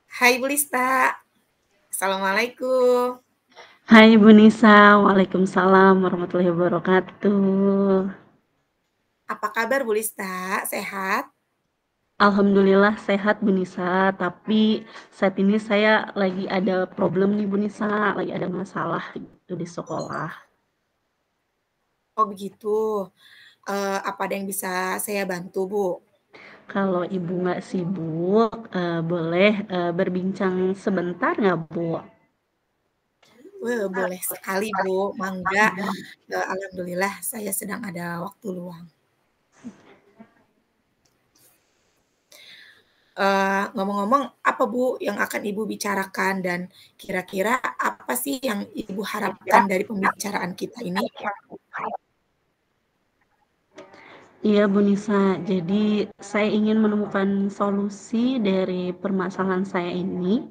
Hai Bu Lista, Assalamualaikum. Hai Bu Nisa, Waalaikumsalam warahmatullahi wabarakatuh. Apa kabar Bu Lista? Sehat? Alhamdulillah sehat Bu Nisa, tapi saat ini saya lagi ada problem nih Bu Nisa, lagi ada masalah gitu di sekolah. Oh begitu. Apa ada yang bisa saya bantu Bu? Kalau Ibu nggak sibuk, boleh berbincang sebentar nggak Bu? Boleh sekali Bu, mangga. Alhamdulillah saya sedang ada waktu luang. Ngomong-ngomong, apa Bu yang akan Ibu bicarakan dan kira-kira apa sih yang Ibu harapkan dari pembicaraan kita ini? Iya Bu Nisa, jadi saya ingin menemukan solusi dari permasalahan saya ini.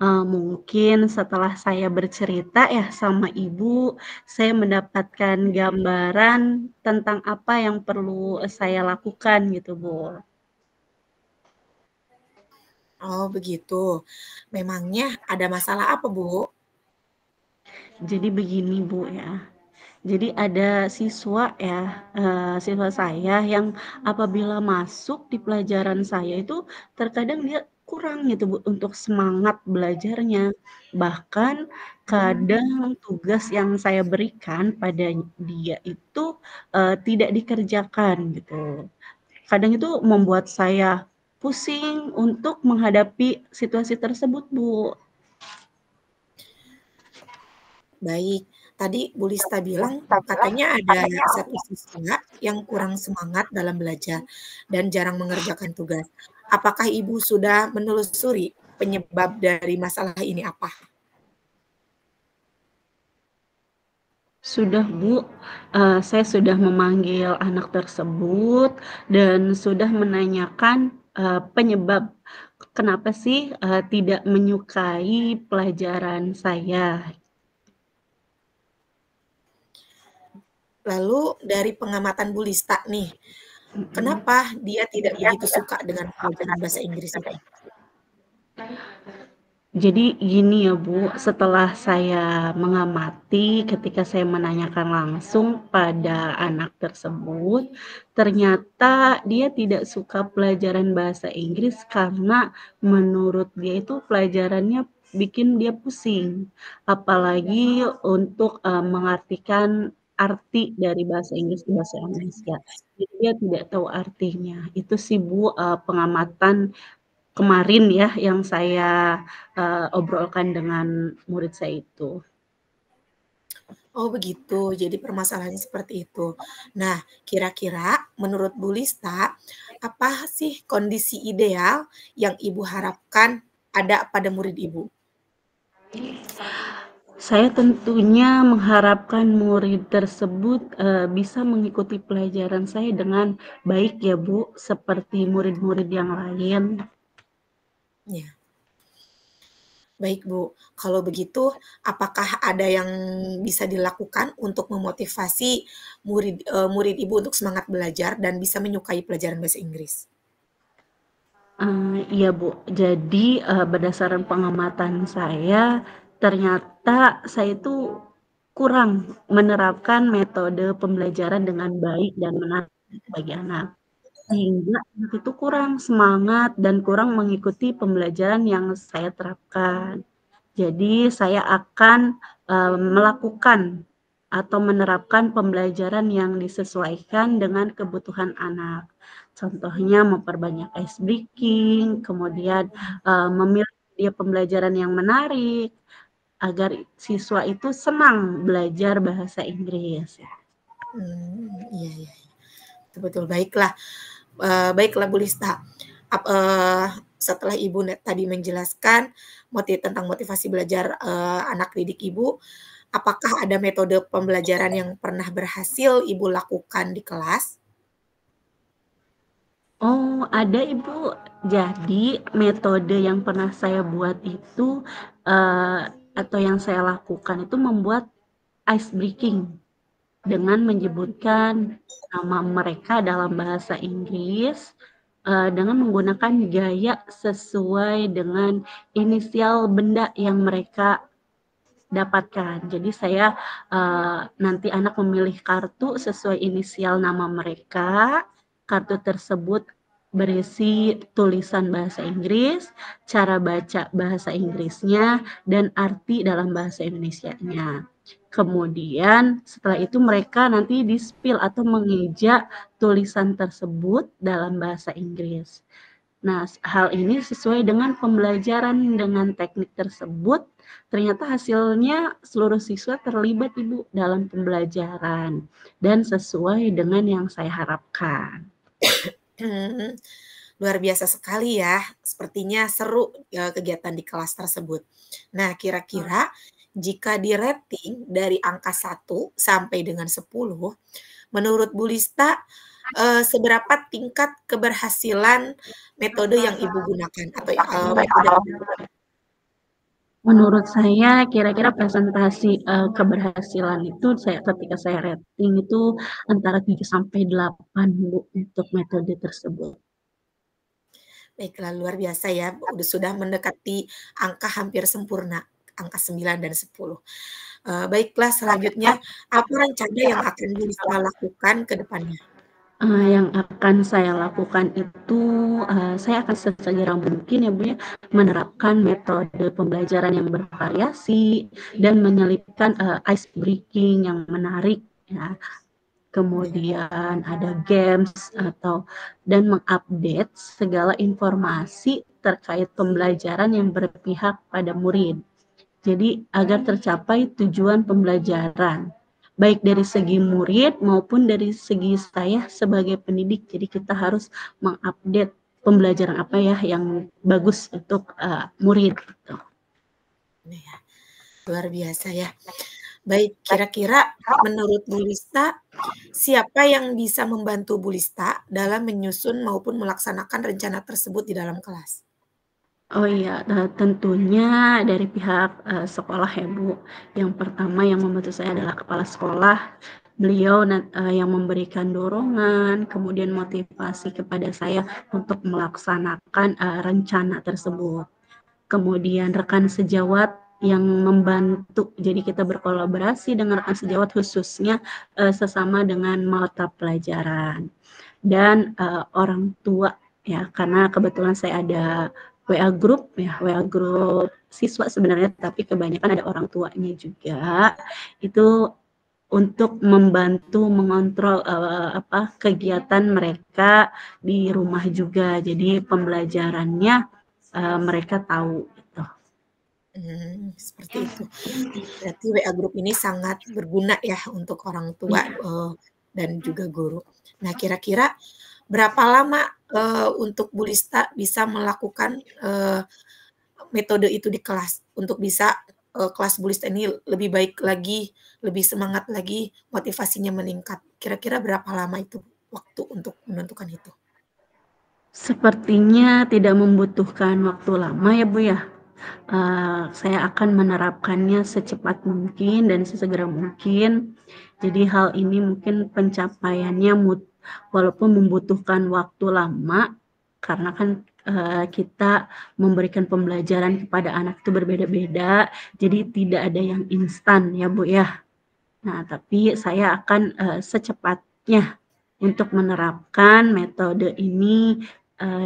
Mungkin setelah saya bercerita ya sama ibu, saya mendapatkan gambaran tentang apa yang perlu saya lakukan gitu, Bu. Oh begitu. Memangnya ada masalah apa Bu? Jadi begini, Bu, ya. Jadi ada siswa ya, siswa saya yang apabila masuk di pelajaran saya itu terkadang dia kurang gitu Bu untuk semangat belajarnya. Bahkan kadang tugas yang saya berikan pada dia itu, tidak dikerjakan gitu. Kadang itu membuat saya pusing untuk menghadapi situasi tersebut, Bu. Baik, tadi Bu Lista bilang katanya ada satu siswa yang kurang semangat dalam belajar dan jarang mengerjakan tugas. Apakah Ibu sudah menelusuri penyebab dari masalah ini apa? Sudah Bu, saya sudah memanggil anak tersebut dan sudah menanyakan, penyebab kenapa sih, tidak menyukai pelajaran saya. Lalu dari pengamatan Bu Lista nih, kenapa dia tidak begitu suka dengan pelajaran bahasa Inggris itu? Jadi gini ya Bu, setelah saya mengamati ketika saya menanyakan langsung pada anak tersebut, ternyata dia tidak suka pelajaran bahasa Inggris karena menurut dia itu pelajarannya bikin dia pusing. Apalagi untuk mengartikan arti dari bahasa Inggris ke bahasa Indonesia. Jadi dia tidak tahu artinya. Itu sih Bu, pengamatan kemarin ya yang saya obrolkan dengan murid saya itu. Oh begitu, jadi permasalahannya seperti itu. Nah, kira-kira menurut Bu Lista, apa sih kondisi ideal yang Ibu harapkan ada pada murid Ibu? Saya tentunya mengharapkan murid tersebut bisa mengikuti pelajaran saya dengan baik ya Bu, seperti murid-murid yang lain. Ya. Baik Bu, kalau begitu apakah ada yang bisa dilakukan untuk memotivasi murid Ibu untuk semangat belajar dan bisa menyukai pelajaran bahasa Inggris? Iya Bu, jadi berdasarkan pengamatan saya, ternyata saya itu kurang menerapkan metode pembelajaran dengan baik dan menarik bagi anak. Sehingga anak itu kurang semangat dan kurang mengikuti pembelajaran yang saya terapkan. Jadi saya akan, melakukan atau menerapkan pembelajaran yang disesuaikan dengan kebutuhan anak. Contohnya memperbanyak ice breaking, kemudian, memilih dia pembelajaran yang menarik, agar siswa itu senang belajar bahasa Inggris. Iya iya, betul betul, baiklah, baiklah Bu Lista, setelah Ibu tadi menjelaskan tentang motivasi belajar, anak didik Ibu, apakah ada metode pembelajaran yang pernah berhasil Ibu lakukan di kelas? Oh, ada Ibu. Jadi metode yang pernah saya buat itu, eee, atau yang saya lakukan itu membuat ice breaking dengan menyebutkan nama mereka dalam bahasa Inggris, dengan menggunakan gaya sesuai dengan inisial benda yang mereka dapatkan. Jadi saya nanti anak memilih kartu sesuai inisial nama mereka. Kartu tersebut berisi tulisan bahasa Inggris, cara baca bahasa Inggrisnya, dan arti dalam bahasa Indonesianya. Kemudian setelah itu mereka nanti di-spill atau mengeja tulisan tersebut dalam bahasa Inggris. Nah, hal ini sesuai dengan pembelajaran dengan teknik tersebut, ternyata hasilnya seluruh siswa terlibat Ibu dalam pembelajaran dan sesuai dengan yang saya harapkan. Luar biasa sekali ya, sepertinya seru kegiatan di kelas tersebut. Nah, kira-kira jika di-rating dari angka 1 sampai dengan 10, menurut Bu Lista, seberapa tingkat keberhasilan metode yang Ibu gunakan atau metode Menurut saya kira-kira presentasi keberhasilan itu ketika saya rating itu antara 7 sampai 8 Bu untuk metode tersebut. baiklah, luar biasa ya, sudah mendekati angka hampir sempurna, angka 9 dan 10. Baiklah, selanjutnya apa rencana yang akan Bu Lista lakukan ke depannya? Yang akan saya lakukan itu, saya akan sesegera mungkin ya Bu ya, menerapkan metode pembelajaran yang bervariasi dan menyelipkan ice breaking yang menarik ya. Kemudian ada games dan mengupdate segala informasi terkait pembelajaran yang berpihak pada murid. Jadi agar tercapai tujuan pembelajaran, baik dari segi murid maupun dari segi saya sebagai pendidik. Jadi kita harus mengupdate pembelajaran apa ya yang bagus untuk murid. Gitu. Ya, luar biasa ya. Baik, kira-kira menurut Bu Lista, siapa yang bisa membantu Bu Lista dalam menyusun maupun melaksanakan rencana tersebut di dalam kelas? Oh iya, tentunya dari pihak sekolah ya Bu. Yang pertama yang membantu saya adalah kepala sekolah. Beliau yang memberikan dorongan, kemudian motivasi kepada saya untuk melaksanakan rencana tersebut. Kemudian rekan sejawat yang membantu, jadi kita berkolaborasi dengan rekan sejawat khususnya sesama dengan mata pelajaran. Dan orang tua ya, karena kebetulan saya ada WA group ya, WA group siswa sebenarnya, tapi kebanyakan ada orang tuanya juga. Itu untuk membantu mengontrol kegiatan mereka di rumah juga. Jadi pembelajarannya mereka tahu gitu. Seperti itu. Berarti WA group ini sangat berguna ya untuk orang tua dan juga guru. Nah, kira-kira berapa lama untuk Bu Lista bisa melakukan metode itu di kelas untuk bisa kelas Bu Lista ini lebih baik lagi, lebih semangat lagi, motivasinya meningkat. Kira-kira berapa lama itu waktu untuk menentukan itu? Sepertinya tidak membutuhkan waktu lama ya Bu ya. Saya akan menerapkannya secepat mungkin dan sesegera mungkin. Jadi hal ini mungkin pencapaiannya walaupun membutuhkan waktu lama, karena kan kita memberikan pembelajaran kepada anak itu berbeda-beda, jadi tidak ada yang instan ya Bu ya. Nah, tapi saya akan secepatnya untuk menerapkan metode ini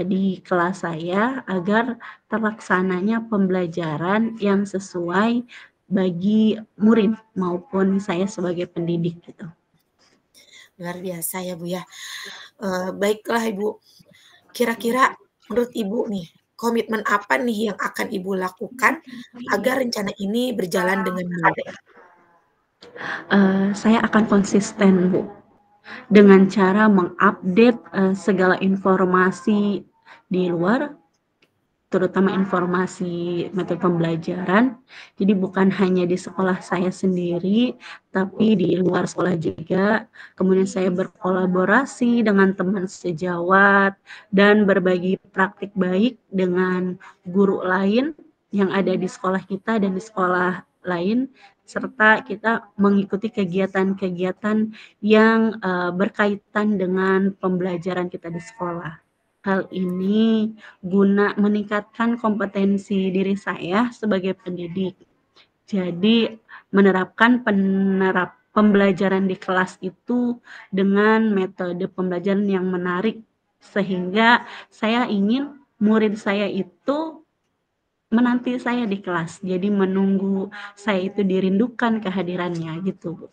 di kelas saya agar terlaksananya pembelajaran yang sesuai bagi murid maupun saya sebagai pendidik gitu. Luar biasa ya Bu ya. Baiklah Ibu, kira-kira menurut Ibu nih, komitmen apa nih yang akan Ibu lakukan agar rencana ini berjalan dengan baik? Saya akan konsisten Bu, dengan cara mengupdate segala informasi di luar, terutama informasi metode pembelajaran. Jadi bukan hanya di sekolah saya sendiri, tapi di luar sekolah juga. Kemudian saya berkolaborasi dengan teman sejawat dan berbagi praktik baik dengan guru lain yang ada di sekolah kita dan di sekolah lain, serta kita mengikuti kegiatan-kegiatan yang berkaitan dengan pembelajaran kita di sekolah. Hal ini guna meningkatkan kompetensi diri saya sebagai pendidik. Jadi menerapkan pembelajaran di kelas itu dengan metode pembelajaran yang menarik, sehingga saya ingin murid saya itu menanti saya di kelas. Jadi menunggu saya itu dirindukan kehadirannya gitu, Bu.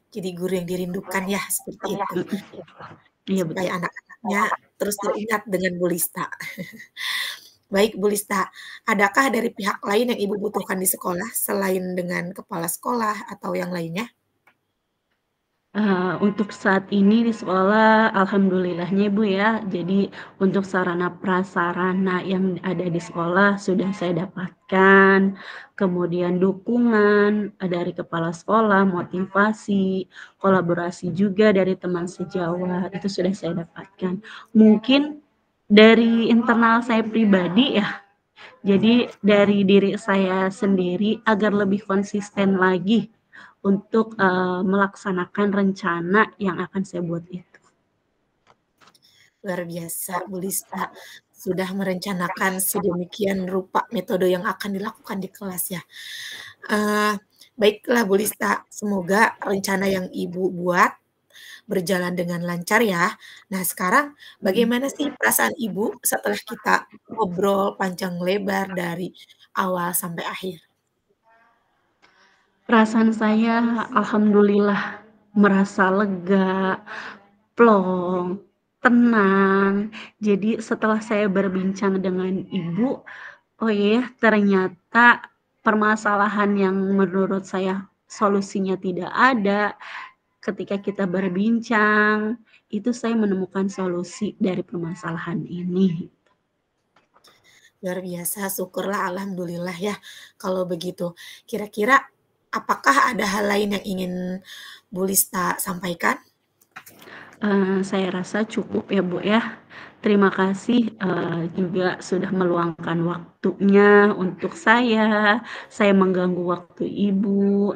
Jadi guru yang dirindukan ya, seperti itu. Iya betul. Supaya anak-anaknya terus teringat dengan Bu Lista. Baik Bu Lista, adakah dari pihak lain yang Ibu butuhkan di sekolah selain dengan kepala sekolah atau yang lainnya? Untuk saat ini di sekolah alhamdulillahnya Ibu ya, jadi untuk sarana prasarana yang ada di sekolah sudah saya dapatkan, kemudian dukungan dari kepala sekolah, motivasi, kolaborasi juga dari teman sejawat, itu sudah saya dapatkan. Mungkin dari internal saya pribadi ya, jadi dari diri saya sendiri agar lebih konsisten lagi untuk melaksanakan rencana yang akan saya buat itu. Luar biasa, Bu Lista sudah merencanakan sedemikian rupa metode yang akan dilakukan di kelas ya. Baiklah Bu Lista, semoga rencana yang Ibu buat berjalan dengan lancar ya. Nah sekarang bagaimana sih perasaan Ibu setelah kita ngobrol panjang lebar dari awal sampai akhir? Perasaan saya alhamdulillah merasa lega, plong, tenang. Jadi setelah saya berbincang dengan Ibu, oh iya ternyata permasalahan yang menurut saya solusinya tidak ada, ketika kita berbincang, itu saya menemukan solusi dari permasalahan ini. Luar biasa, syukurlah alhamdulillah ya kalau begitu. Kira-kira apakah ada hal lain yang ingin Bu Lista sampaikan? Saya rasa cukup ya Bu ya. Terima kasih juga sudah meluangkan waktunya untuk saya mengganggu waktu Ibu.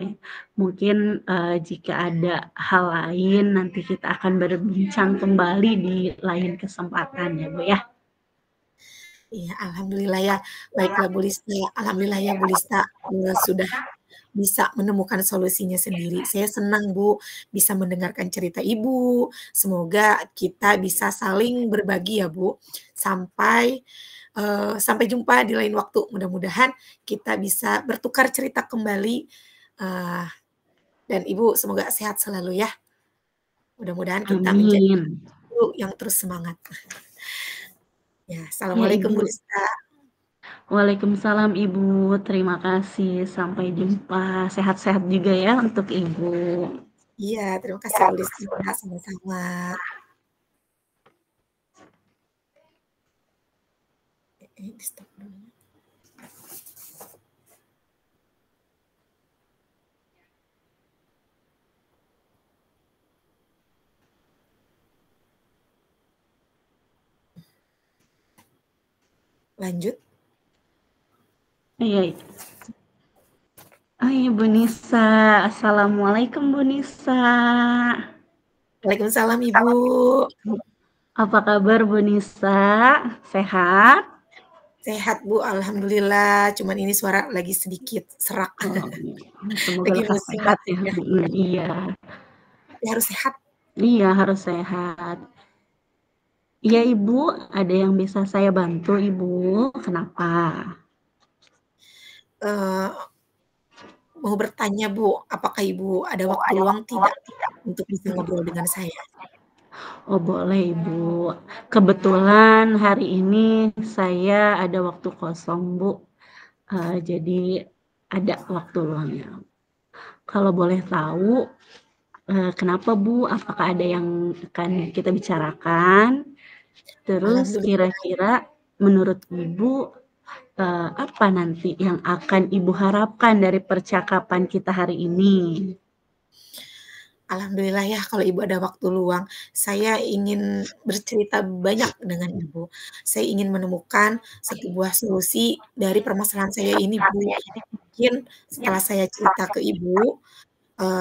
Mungkin jika ada hal lain nanti kita akan berbincang kembali di lain kesempatan ya Bu ya. Iya, alhamdulillah ya. Baiklah Bu Lista, alhamdulillah ya Bu Lista sudah bisa menemukan solusinya sendiri. Saya senang Bu bisa mendengarkan cerita Ibu. Semoga kita bisa saling berbagi ya Bu. Sampai jumpa di lain waktu. Mudah-mudahan kita bisa bertukar cerita kembali. Dan Ibu semoga sehat selalu ya. Mudah-mudahan kita menjadi Amin. guru yang terus semangat. Ya, Ya assalamualaikum Bu Ibu. Lista. Waalaikumsalam Ibu, terima kasih. Sampai jumpa. Sehat-sehat juga ya untuk Ibu. Iya, terima kasih Bu Lista. Sama-sama. Di stop dulu. Lanjut. Iya. Oh iya Bu Nisa. Assalamualaikum Bu Nisa. Waalaikumsalam Ibu. Apa kabar Bu Nisa? Sehat? Sehat Bu, alhamdulillah. Cuman ini suara lagi sedikit serak. Oh, semoga Lagi lekas musim sehat batuk ya. ya. Iya. Tapi harus sehat. Iya harus sehat. Iya Ibu, ada yang bisa saya bantu Ibu? Kenapa? Eh, Mau bertanya Bu, apakah Ibu ada waktu luang tidak untuk bisa ngobrol dengan saya? Oh boleh Ibu. Kebetulan hari ini saya ada waktu kosong Bu. Jadi ada waktu luangnya. Kalau boleh tahu, kenapa Bu? Apakah ada yang akan kita bicarakan? Terus Alhamdulillah, kira-kira menurut Ibu, apa nanti yang akan Ibu harapkan dari percakapan kita hari ini? alhamdulillah ya kalau Ibu ada waktu luang. Saya ingin bercerita banyak dengan Ibu. Saya ingin menemukan sebuah solusi dari permasalahan saya ini Bu. Mungkin setelah saya cerita ke Ibu,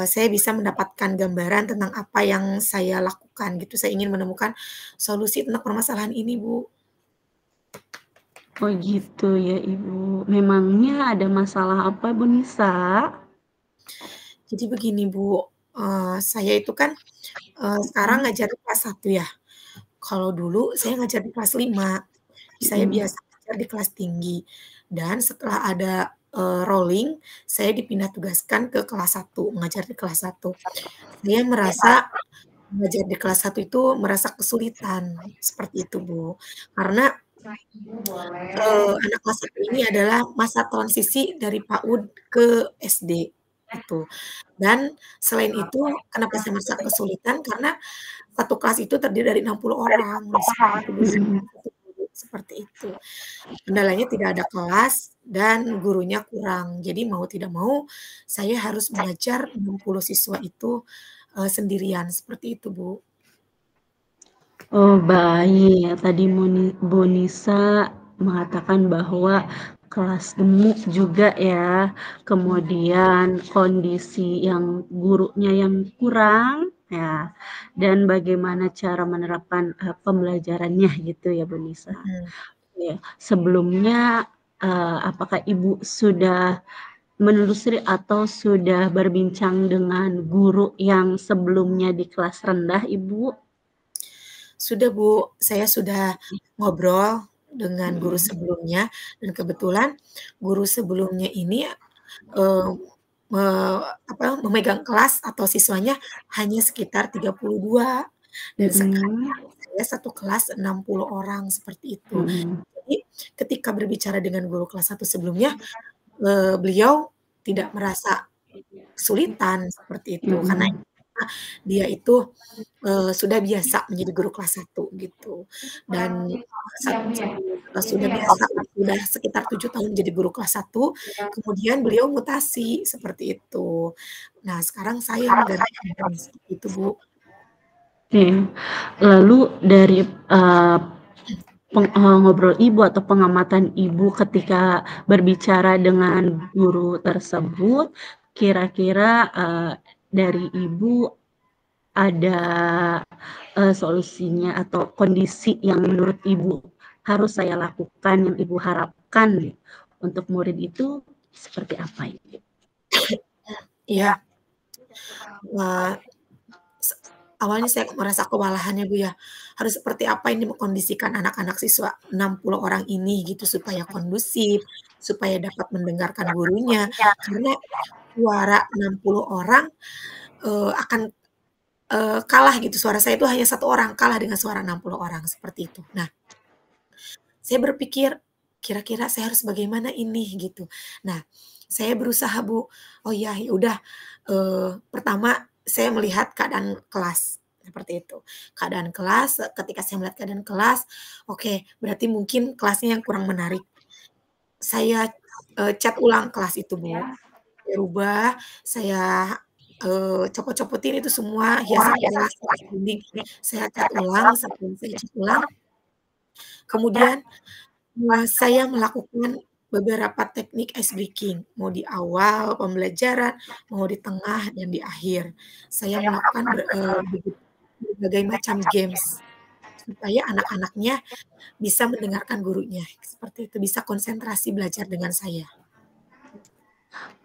saya bisa mendapatkan gambaran tentang apa yang saya lakukan gitu. Saya ingin menemukan solusi tentang permasalahan ini, Bu. Oh gitu ya Ibu. Memangnya ada masalah apa Bu Nisa? Jadi begini, Bu, saya itu kan, sekarang Mhm, ngajar di kelas 1 ya. Kalau dulu saya ngajar di kelas 5, saya mhm. biasa ngajar di kelas tinggi, dan setelah ada, rolling, saya dipindah tugaskan ke kelas 1, mengajar di kelas 1. Saya merasa mengajar di kelas 1 itu merasa kesulitan, seperti itu, Bu. Karena, anak kelas 1 ini adalah masa transisi dari PAUD ke SD, itu. Dan selain itu, kenapa saya merasa kesulitan, karena satu kelas itu terdiri dari 60 orang, seperti itu, Bu, Mhm. satu guru, seperti itu. Kendalanya tidak ada kelas dan gurunya kurang. Jadi mau tidak mau saya harus mengajar 60 siswa itu, sendirian, seperti itu, Bu. Oh baik, tadi Bu Nisa mengatakan bahwa kelas gemuk juga ya, Mmm, kemudian kondisi yang gurunya yang kurang ya, dan bagaimana cara menerapkan, pembelajarannya gitu ya Bu Nisa. mhm. Oke, sebelumnya, apakah Ibu sudah menelusuri atau sudah berbincang dengan guru yang sebelumnya di kelas rendah Ibu? Sudah, Bu, saya sudah ngobrol dengan guru Mhm. sebelumnya dan kebetulan guru sebelumnya ini, eee, me memegang kelas atau siswanya hanya sekitar 32 dan sekarang Mhm, saya satu kelas 60 orang, seperti itu. mhm, Jadi ketika berbicara dengan guru kelas 1 sebelumnya, beliau tidak merasa kesulitan seperti itu, karena mhm. dia itu, sudah biasa menjadi guru kelas 1 gitu. Dan sudah biasa, sudah sekitar 7 tahun jadi guru kelas 1, kemudian beliau mutasi seperti itu. Nah, sekarang saya yang menggantikan seperti itu, Bu. Oke. Lalu dari, ngobrol Ibu atau pengamatan Ibu ketika berbicara dengan guru tersebut, kira-kira, dari Ibu ada, solusinya atau kondisi yang menurut Ibu harus saya lakukan, yang Ibu harapkan untuk murid itu seperti apa Ibu? Iya, eee, se awalnya saya merasa kewalahan ya, Bu, ya. Harus seperti apa ini mengkondisikan anak-anak siswa 60 orang ini gitu supaya kondusif, supaya dapat mendengarkan gurunya. Karena suara 60 orang, akan, kalah gitu, suara saya itu hanya satu orang, kalah dengan suara 60 orang, seperti itu. Nah, saya berpikir, kira-kira saya harus bagaimana ini gitu. Nah, saya berusaha, Bu, oh ya, ya udah, pertama saya melihat keadaan kelas, seperti itu. Keadaan kelas, ketika saya melihat keadaan kelas, oke, berarti mungkin kelasnya yang kurang menarik. Saya, cat ulang kelas itu, Bu. Saya rubah, saya, copot-copotin itu semua hiasan kelas, hiasan dinding, saya cat ulang, setelah saya cat ulang, kemudian saya melakukan beberapa teknik ice breaking, mau di awal pembelajaran, mau di tengah dan di akhir. Saya melakukan berbagai macam games, supaya anak-anaknya bisa mendengarkan gurunya, seperti itu, bisa konsentrasi belajar dengan saya.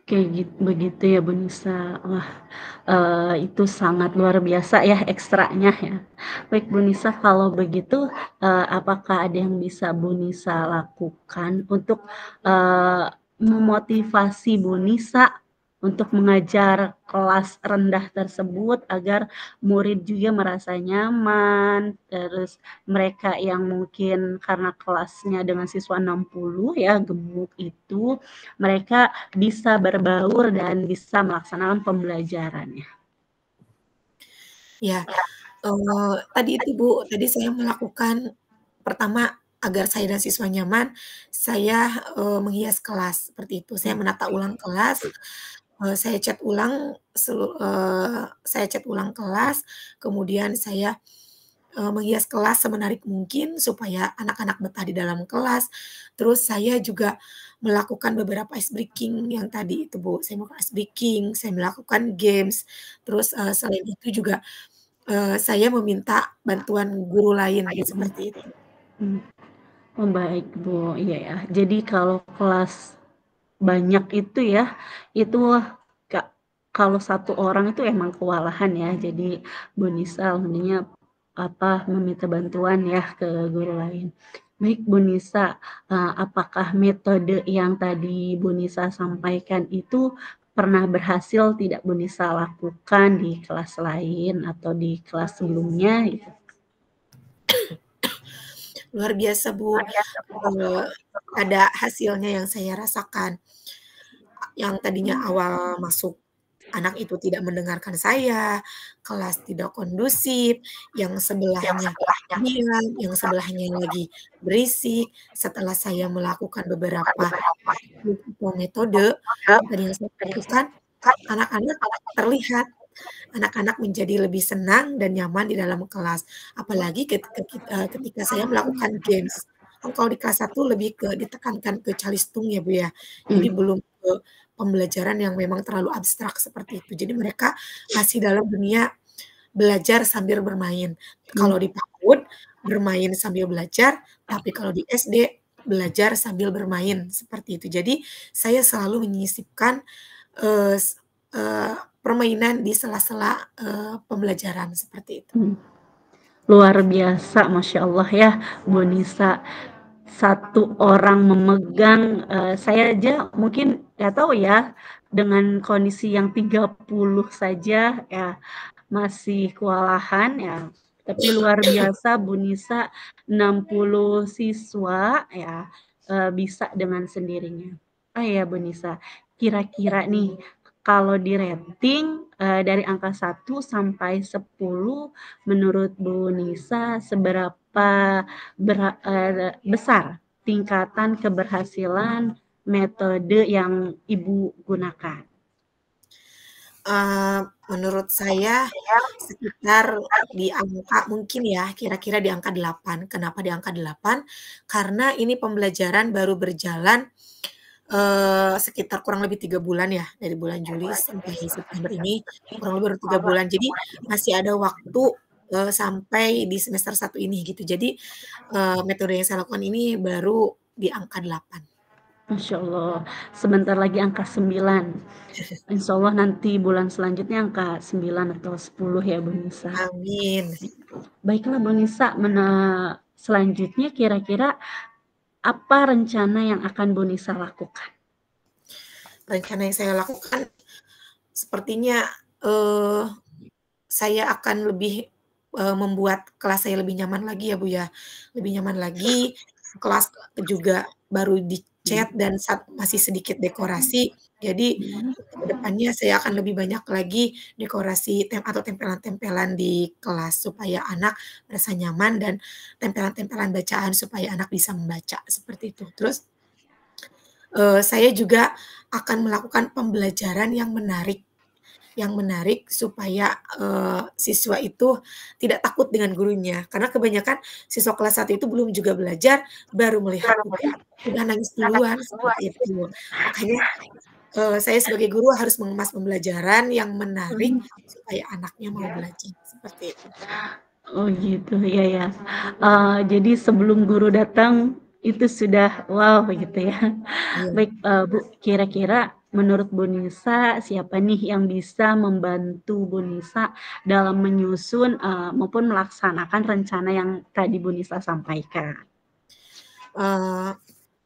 Kayak begitu ya Bu Nisa. Wah, itu sangat luar biasa ya ekstranya ya. Baik Bu Nisa kalau begitu, apakah ada yang bisa Bu Nisa lakukan untuk, eee, memotivasi Bu Nisa untuk mengajar kelas rendah tersebut agar murid juga merasa nyaman, terus mereka yang mungkin karena kelasnya dengan siswa 60 ya, gemuk itu, mereka bisa berbaur dan bisa melaksanakan pembelajarannya. Ya, tadi itu, Bu, tadi saya melakukan pertama, agar saya dan siswa nyaman, saya, menghias kelas, seperti itu. Saya menata ulang kelas, saya cat ulang kelas, kemudian saya, menghias kelas semenarik mungkin supaya anak-anak betah di dalam kelas. Terus saya juga melakukan beberapa ice breaking yang tadi itu, Bu. Saya melakukan ice breaking, saya melakukan games, terus, selain itu juga, saya meminta bantuan guru lain, seperti itu. Mmm. Oh, baik, Bu, iya ya. Jadi kalau kelas banyak itu ya, itu Kak, kalau satu orang itu emang kewalahan ya. Jadi Bu Nisa alhamdulillahnya meminta bantuan ya ke guru lain. Baik Bu Nisa, apakah metode yang tadi Bu Nisa sampaikan itu pernah berhasil tidak Bu Nisa lakukan di kelas lain atau di kelas sebelumnya gitu? Luar biasa, Bu, ada hasilnya yang saya rasakan. Yang tadinya awal masuk, anak itu tidak mendengarkan saya, kelas tidak kondusif, yang sebelahnya diam, yang sebelahnya lagi berisik. Setelah saya melakukan beberapa metode yang tadi yang saya lakukan, anak-anak terlihat, anak-anak menjadi lebih senang dan nyaman di dalam kelas. Apalagi ketika saya melakukan games. Kan kalau di kelas 1 lebih ditekankan ke calistung ya, Bu, ya. Jadi Mmm. belum ke pembelajaran yang memang terlalu abstrak seperti itu. Jadi mereka masih dalam dunia belajar sambil bermain. Mmm. Kalau di PAUD, bermain sambil belajar, tapi kalau di SD, belajar sambil bermain, seperti itu. Jadi saya selalu menyisipkan, eee, s permainan di sela-sela, pembelajaran, seperti itu. Mmm. Luar biasa, Masya Allah ya, Bu Nisa. Satu orang memegang, saya aja mungkin nggak tahu ya, dengan kondisi yang 30 saja ya, masih kewalahan ya, tapi luar biasa Bu Nisa 60 siswa ya, bisa dengan sendirinya. Oh ya Bu Nisa, kira-kira nih kalau di-rating, dari angka 1 sampai 10 menurut Bu Nisa seberapa besar tingkatan keberhasilan metode yang Ibu gunakan? Menurut saya sekitar di angka mungkin ya, kira-kira di angka 8. Kenapa di angka 8? Karena ini pembelajaran baru berjalan, sekitar kurang lebih 3 bulan ya, dari bulan Juli sampai September ini, kurang lebih baru 3 bulan. Jadi masih ada waktu, sampai di semester 1 ini gitu. Jadi, metode yang saya lakukan ini baru di angka 8. Masya Allah, sebentar lagi angka 9. Insya Allah nanti bulan selanjutnya angka 9 atau 10 ya Bu Nisa. Amin. Baiklah Bu Nisa, selanjutnya kira-kira apa rencana yang akan Bu Nisa lakukan? Rencana yang saya lakukan sepertinya, eee, saya akan lebih, membuat kelas saya lebih nyaman lagi ya, Bu, ya. Lebih nyaman lagi, kelas juga baru dicat dan masih sedikit dekorasi. Jadi untuk ke depannya saya akan lebih banyak lagi dekorasi atau tempelan-tempelan di kelas supaya anak merasa nyaman dan tempelan-tempelan bacaan supaya anak bisa membaca, seperti itu. Terus, saya juga akan melakukan pembelajaran yang menarik supaya, siswa itu tidak takut dengan gurunya. Karena kebanyakan siswa kelas 1 itu belum juga belajar, baru melihat udah nangis duluan, seperti itu. Makanya, saya sebagai guru harus mengemas pembelajaran yang menarik supaya anaknya mau belajar, seperti itu. Oh gitu, iya ya. Jadi sebelum guru datang itu sudah wow gitu ya. Iya. Baik, Bu, kira-kira menurut Bu Nisa siapa nih yang bisa membantu Bu Nisa dalam menyusun, maupun melaksanakan rencana yang tadi Bu Nisa sampaikan? Eee,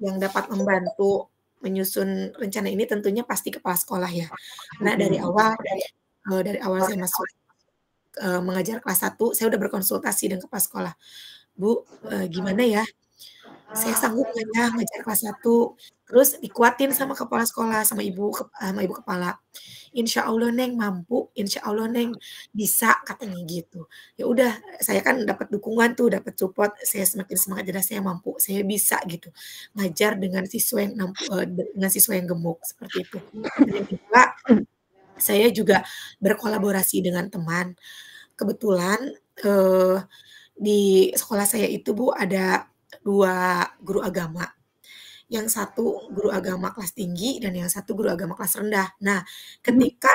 yang dapat membantu menyusun rencana ini tentunya pasti kepala sekolah ya. Karena Mhm. dari awal saya masuk, mengajar kelas 1, saya udah berkonsultasi dengan kepala sekolah. "Bu, gimana ya? Saya sanggup nggak ya ngajar kelas 1?" Terus dikuatin sama kepala sekolah, sama ibu kepala. "Insya Allah Neng mampu, insya Allah Neng bisa," katanya gitu. Ya udah, saya kan dapat dukungan tuh, dapat support, saya semakin semangat, jelas saya mampu, saya bisa gitu, ngajar dengan siswa yang gemuk, seperti itu. Dan yang kedua, saya juga berkolaborasi dengan teman. Kebetulan, eee, di sekolah saya itu Bu, ada 2 guru agama. yang satu guru agama kelas tinggi dan yang satu guru agama kelas rendah. Nah, Mhm. ketika,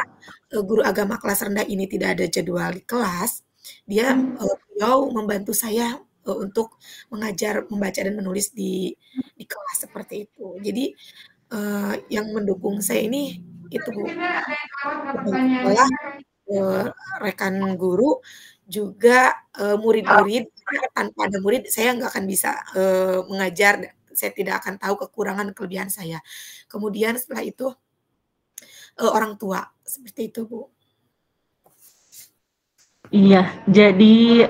guru agama kelas rendah ini tidak ada jadwal di kelas, beliau membantu saya, untuk mengajar membaca dan menulis di kelas seperti itu. Jadi, yang mendukung saya ini itu Bu, teman sekolah, eee, rekan guru, juga, murid-murid, karena tanpa ada murid saya nggak akan bisa, mengajar, saya tidak akan tahu kekurangan kelebihan saya. Kemudian setelah itu, orang tua, seperti itu Bu. Iya, jadi,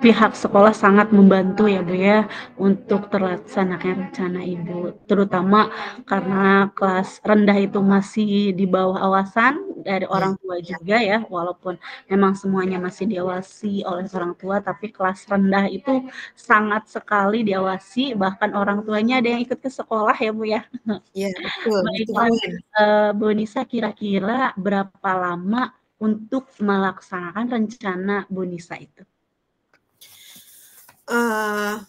pihak sekolah sangat membantu ya, Bu, ya, untuk terlaksananya rencana Ibu, terutama karena kelas rendah itu masih di bawah awasan dari Iya orang tua juga ya, walaupun memang semuanya masih diawasi oleh orang tua, tapi kelas rendah itu sangat sekali diawasi, bahkan orang tuanya ada yang ikut ke sekolah ya, Bu, ya. iya, betul betul Baiklah, banget. Bu Nisa, kira-kira berapa lama untuk melaksanakan rencana Bu Nisa itu? Eee,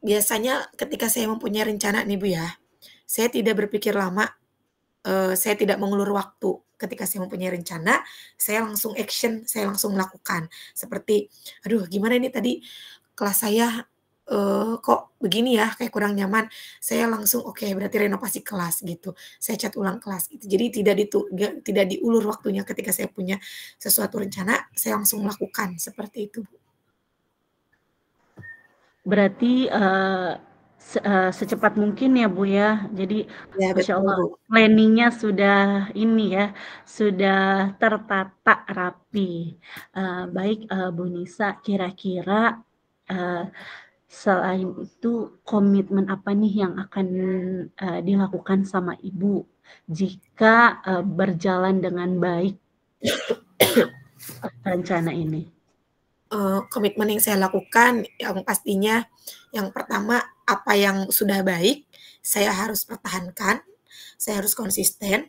biasanya ketika saya mempunyai rencana nih Bu ya, saya tidak berpikir lama, saya tidak mengulur waktu. Ketika saya mempunyai rencana, saya langsung action, saya langsung melakukan. Seperti, "Aduh gimana ini tadi kelas saya, kok begini ya, kayak kurang nyaman." Saya langsung, "Oke berarti renovasi kelas," gitu. Saya cat ulang kelas gitu. Jadi tidak diulur waktunya ketika saya punya sesuatu rencana, saya langsung melakukan, seperti itu, Bu. Berarti, secepat mungkin ya, Bu, ya. Jadi, Ya Masya betul, Allah, Bu. planning-nya sudah ini ya, sudah tertata rapi. Baik, Bu Nisa, kira-kira, eee, selain itu komitmen apa nih yang akan, dilakukan sama Ibu jika, berjalan dengan baik rencana ini? Komitmen yang saya lakukan yang pastinya yang pertama, apa yang sudah baik, saya harus pertahankan, saya harus konsisten,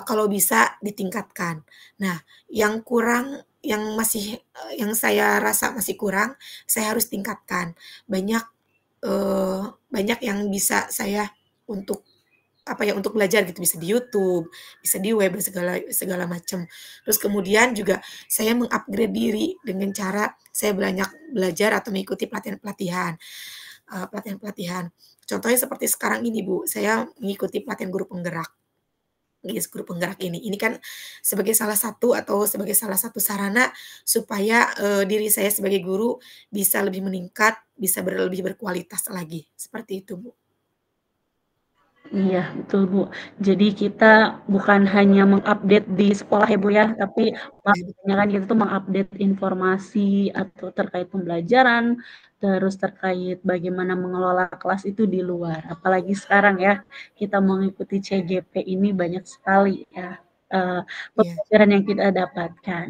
kalau bisa ditingkatkan. Nah, yang kurang, yang saya rasa masih kurang, saya harus tingkatkan. Banyak yang bisa saya untuk apa ya, untuk belajar gitu, bisa di YouTube, bisa di web, segala segala macam. Terus kemudian juga saya meng-upgrade diri dengan cara saya banyak belajar atau mengikuti pelatihan-pelatihan, pelatihan-pelatihan. Contohnya seperti sekarang ini Bu, saya mengikuti pelatihan guru penggerak. Guru penggerak ini kan sebagai salah satu sarana supaya, diri saya sebagai guru bisa lebih meningkat, bisa lebih berkualitas lagi, seperti itu Bu. Iya, betul, Bu. Jadi kita bukan hanya mengupdate di sekolah ya, Bu, ya, tapi Ya kebanyakan kita tuh mengupdate informasi atau terkait pembelajaran, terus terkait bagaimana mengelola kelas itu di luar. Apalagi sekarang ya, kita mengikuti CGP ini banyak sekali ya, eee, iya pembelajaran yang kita dapatkan.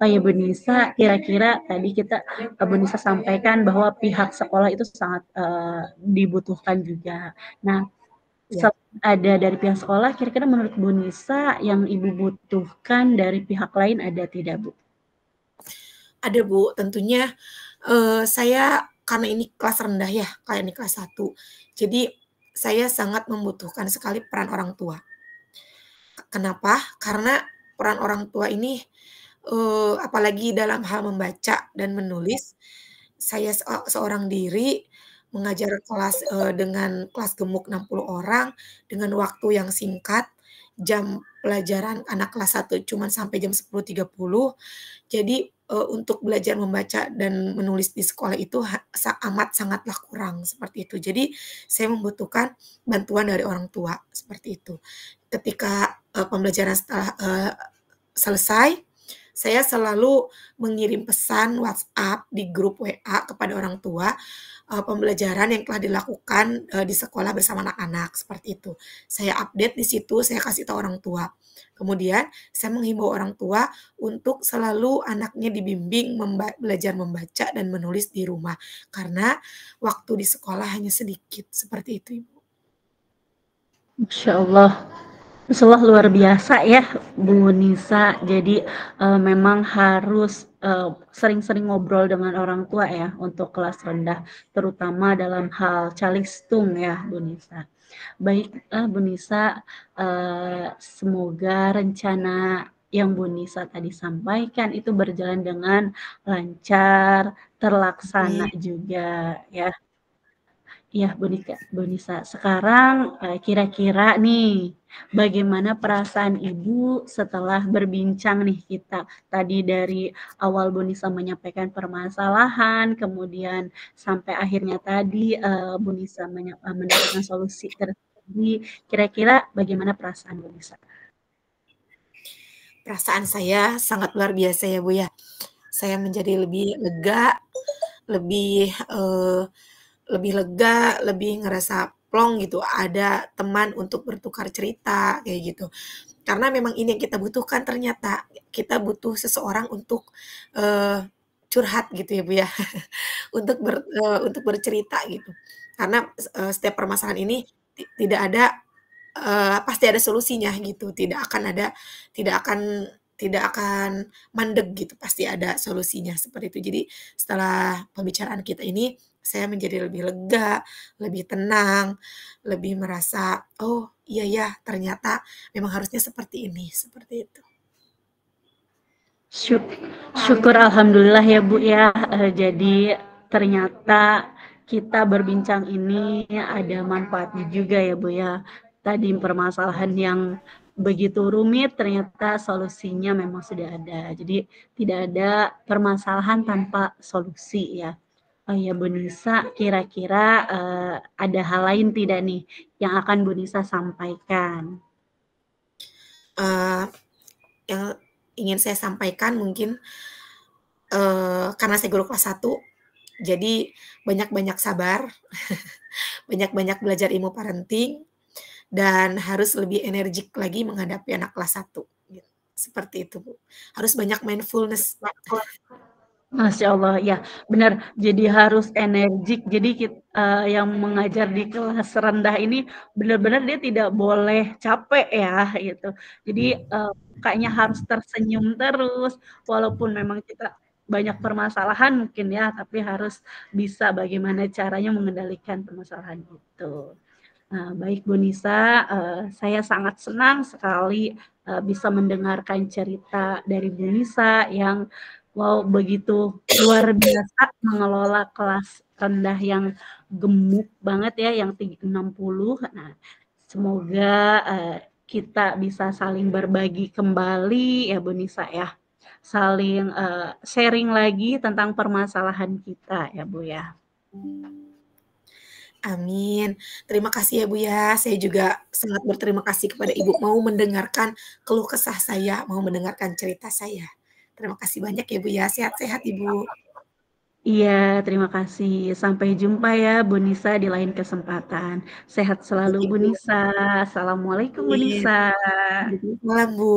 Oh ya, Bu Nisa, kira-kira tadi Bu Nisa sampaikan bahwa pihak sekolah itu sangat, dibutuhkan juga. Nah, iya. ada dari pihak sekolah, kira-kira menurut Bu Nisa yang Ibu butuhkan dari pihak lain ada tidak, Bu? Ada Bu, tentunya, saya karena ini kelas rendah ya, kayak ini kelas satu, jadi saya sangat membutuhkan sekali peran orang tua. Kenapa? Karena peran orang tua ini, apalagi dalam hal membaca dan menulis, saya seorang diri mengajar kelas, dengan kelas gemuk 60 orang, dengan waktu yang singkat, jam pelajaran anak kelas satu cuman sampai jam 10.30. Jadi, untuk belajar membaca dan menulis di sekolah itu amat sangatlah kurang, seperti itu. Jadi, saya membutuhkan bantuan dari orang tua, seperti itu. Ketika, pembelajaran setelah, selesai, saya selalu mengirim pesan WhatsApp di grup WA kepada orang tua, pembelajaran yang telah dilakukan, di sekolah bersama anak-anak, seperti itu. Saya update di situ, saya kasih tahu orang tua. Kemudian saya menghimbau orang tua untuk selalu anaknya dibimbing belajar membaca dan menulis di rumah, karena waktu di sekolah hanya sedikit, seperti itu, Ibu. Masya Allah, Masya luar biasa ya Bu Nisa. Jadi memang harus sering-sering ngobrol dengan orang tua ya untuk kelas rendah, terutama dalam hal calistung ya Bu Nisa. Baik Bu Nisa, semoga rencana yang Bu Nisa tadi sampaikan itu berjalan dengan lancar, terlaksana Amin. juga ya. Iya, Bu Nisa. Sekarang kira-kira nih, bagaimana perasaan Ibu setelah berbincang nih kita tadi dari awal Bu Nisa menyampaikan permasalahan, kemudian sampai akhirnya tadi Bu Nisa mendapatkan solusi tersendiri. Kira-kira bagaimana perasaan Bu Nisa? Perasaan saya sangat luar biasa ya Bu ya. Saya menjadi lebih lega, lebih lebih lega, lebih ngerasa plong gitu, ada teman untuk bertukar cerita kayak gitu. Karena memang ini yang kita butuhkan ternyata, kita butuh seseorang untuk curhat gitu ya Bu ya, untuk bercerita gitu. Karena setiap permasalahan ini tidak ada pasti ada solusinya gitu, tidak akan tidak akan mandek gitu, pasti ada solusinya seperti itu. Jadi setelah pembicaraan kita ini, saya menjadi lebih lega, lebih tenang, lebih merasa, "Oh, iya ya, ternyata memang harusnya seperti ini," seperti itu. Syuk syukur alhamdulillah ya Bu ya, jadi ternyata kita berbincang ini ada manfaatnya juga ya Bu ya. Tadi permasalahan yang begitu rumit ternyata solusinya memang sudah ada. Jadi tidak ada permasalahan tanpa solusi ya. Oh ya Bu Nisa, kira-kira ada hal lain tidak nih yang akan Bu Nisa sampaikan? Eee, yang ingin saya sampaikan mungkin, karena saya guru kelas 1, jadi banyak-banyak sabar, banyak-banyak belajar ilmu parenting, dan harus lebih energik lagi menghadapi anak kelas 1, gitu. Seperti itu, Bu. Harus banyak mindfulness. Masya Allah, ya benar. Jadi harus energik. Jadi yang mengajar di kelas rendah ini benar-benar dia tidak boleh capek ya gitu. Jadi mukanya harus tersenyum terus, walaupun memang kita banyak permasalahan mungkin ya, tapi harus bisa bagaimana caranya mengendalikan permasalahan itu. Baik Bu Nisa, saya sangat senang sekali bisa mendengarkan cerita dari Bu Nisa yang wow begitu luar biasa mengelola kelas rendah yang gemuk banget ya, yang 60. Nah, semoga kita bisa saling berbagi kembali ya Bu Nisa ya, saling sharing lagi tentang permasalahan kita ya Bu ya. Amin. Terima kasih ya, Bu, ya. Saya juga sangat berterima kasih kepada Ibu mau mendengarkan keluh kesah saya, mau mendengarkan cerita saya. Terima kasih banyak ya, Bu, ya. Sehat-sehat, Ibu. Iya, terima kasih. Sampai jumpa ya Bu Nisa di lain kesempatan. Sehat selalu Baik, Bu Bu. Nisa. Assalamualaikum Bu Amin. Nisa. Waalaikumsalam, Bu.